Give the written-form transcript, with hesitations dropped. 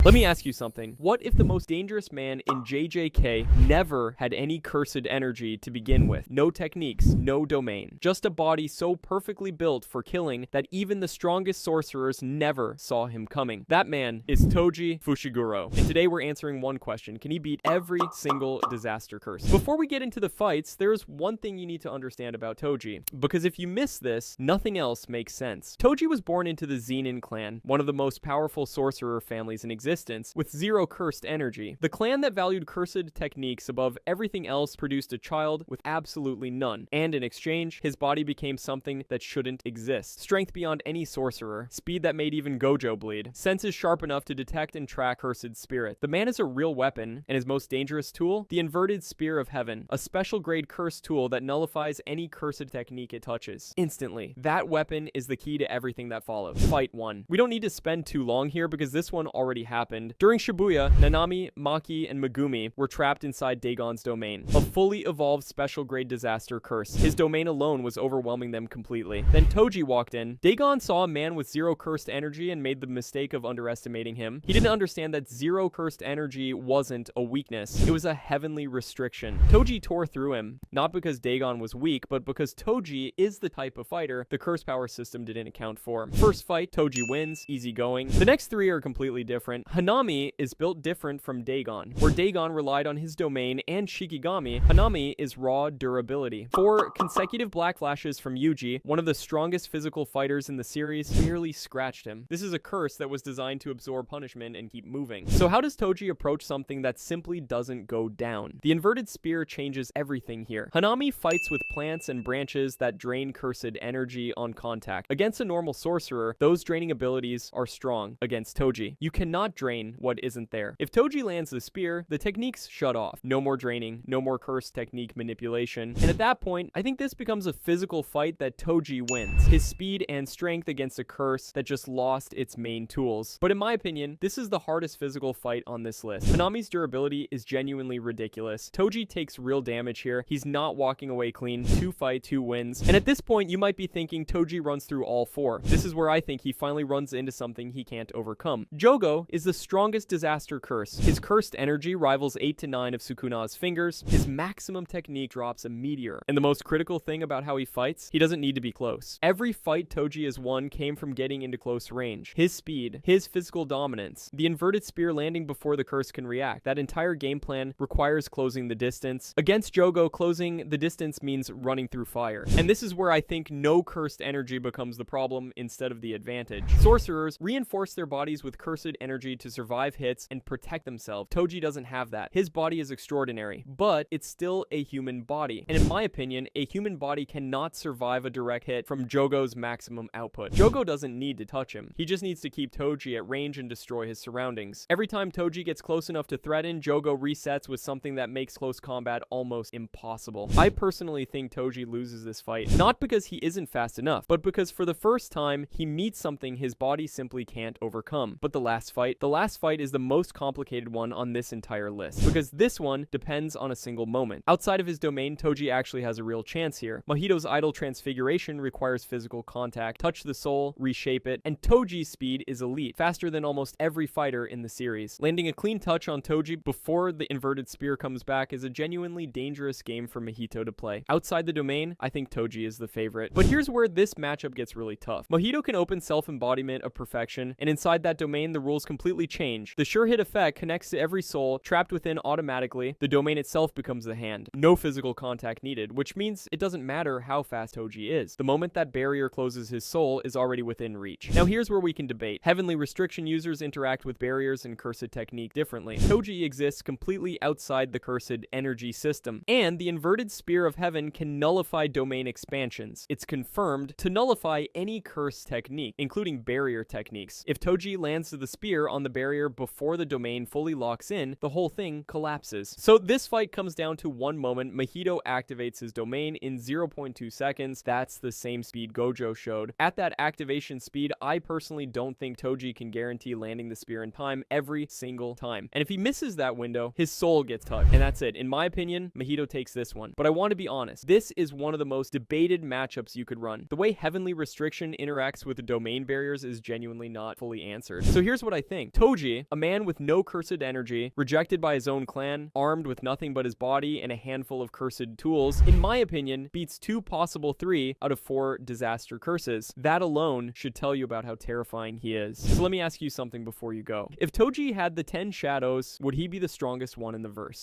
Let me ask you something. What if the most dangerous man in JJK never had any cursed energy to begin with? No techniques, no domain. Just a body so perfectly built for killing that even the strongest sorcerers never saw him coming. That man is Toji Fushiguro. And today we're answering one question. Can he beat every single disaster curse? Before we get into the fights, there's one thing you need to understand about Toji. Because if you miss this, nothing else makes sense. Toji was born into the Zenin clan, one of the most powerful sorcerer families in existence, with zero cursed energy. The clan that valued cursed techniques above everything else produced a child with absolutely none, and in exchange, his body became something that shouldn't exist. Strength beyond any sorcerer, speed that made even Gojo bleed, senses sharp enough to detect and track cursed spirit. The man is a real weapon, and his most dangerous tool? The inverted spear of heaven, a special grade curse tool that nullifies any cursed technique it touches. Instantly. That weapon is the key to everything that follows. Fight 1. We don't need to spend too long here because this one already happened. During Shibuya, Hanami, Maki, and Megumi were trapped inside Dagon's domain, a fully evolved special grade disaster curse. His domain alone was overwhelming them completely. Then Toji walked in. Dagon saw a man with zero cursed energy and made the mistake of underestimating him. He didn't understand that zero cursed energy wasn't a weakness. It was a heavenly restriction. Toji tore through him, not because Dagon was weak, but because Toji is the type of fighter the curse power system didn't account for. First fight, Toji wins, easy going. The next three are completely different. Hanami is built different from Dagon. Where Dagon relied on his domain and Shikigami, Hanami is raw durability. 4 consecutive black flashes from Yuji, one of the strongest physical fighters in the series, barely scratched him. This is a curse that was designed to absorb punishment and keep moving. So how does Toji approach something that simply doesn't go down? The inverted spear changes everything here. Hanami fights with plants and branches that drain cursed energy on contact. Against a normal sorcerer, those draining abilities are strong. Against Toji, you cannot drain what isn't there. If Toji lands the spear, the techniques shut off. No more draining, no more cursed technique manipulation. And at that point, I think this becomes a physical fight that Toji wins. His speed and strength against a curse that just lost its main tools. But in my opinion, this is the hardest physical fight on this list. Hanami's durability is genuinely ridiculous. Toji takes real damage here. He's not walking away clean. 2 fight, 2 wins. And at this point, you might be thinking Toji runs through all 4. This is where I think he finally runs into something he can't overcome. Jogo is the strongest disaster curse. His cursed energy rivals 8 to 9 of Sukuna's fingers. His maximum technique drops a meteor. And the most critical thing about how he fights, he doesn't need to be close. Every fight Toji has won came from getting into close range. His speed, his physical dominance, the inverted spear landing before the curse can react. That entire game plan requires closing the distance. Against Jogo, closing the distance means running through fire. And this is where I think no cursed energy becomes the problem instead of the advantage. Sorcerers reinforce their bodies with cursed energy to survive hits and protect themselves. Toji doesn't have that. His body is extraordinary, but it's still a human body. And in my opinion, a human body cannot survive a direct hit from Jogo's maximum output. Jogo doesn't need to touch him. He just needs to keep Toji at range and destroy his surroundings. Every time Toji gets close enough to threaten, Jogo resets with something that makes close combat almost impossible. I personally think Toji loses this fight, not because he isn't fast enough, but because for the first time, he meets something his body simply can't overcome. But the last fight is the most complicated one on this entire list, because this one depends on a single moment. Outside of his domain, Toji actually has a real chance here. Mahito's idol transfiguration requires physical contact, touch the soul, reshape it, and Toji's speed is elite, faster than almost every fighter in the series. Landing a clean touch on Toji before the inverted spear comes back is a genuinely dangerous game for Mahito to play. Outside the domain, I think Toji is the favorite. But here's where this matchup gets really tough. Mahito can open self-embodiment of perfection, and inside that domain, the rules completely change. The sure hit effect connects to every soul trapped within automatically. The domain itself becomes the hand. No physical contact needed, which means it doesn't matter how fast Toji is. The moment that barrier closes, his soul is already within reach. Now here's where we can debate. Heavenly restriction users interact with barriers and cursed technique differently. Toji exists completely outside the cursed energy system, and the inverted spear of heaven can nullify domain expansions. It's confirmed to nullify any cursed technique, including barrier techniques. If Toji lands the spear on the barrier before the domain fully locks in, the whole thing collapses. So this fight comes down to one moment. Mahito activates his domain in 0.2 seconds. That's the same speed Gojo showed. At that activation speed, I personally don't think Toji can guarantee landing the spear in time every single time. And if he misses that window, his soul gets touched. And that's it. In my opinion, Mahito takes this one. But I want to be honest. This is one of the most debated matchups you could run. The way Heavenly Restriction interacts with the domain barriers is genuinely not fully answered. So here's what I think. something. Toji, a man with no cursed energy, rejected by his own clan, armed with nothing but his body and a handful of cursed tools, in my opinion, beats 2 possible 3 out of 4 disaster curses. That alone should tell you about how terrifying he is. So let me ask you something before you go. If Toji had the 10 shadows, would he be the strongest one in the verse?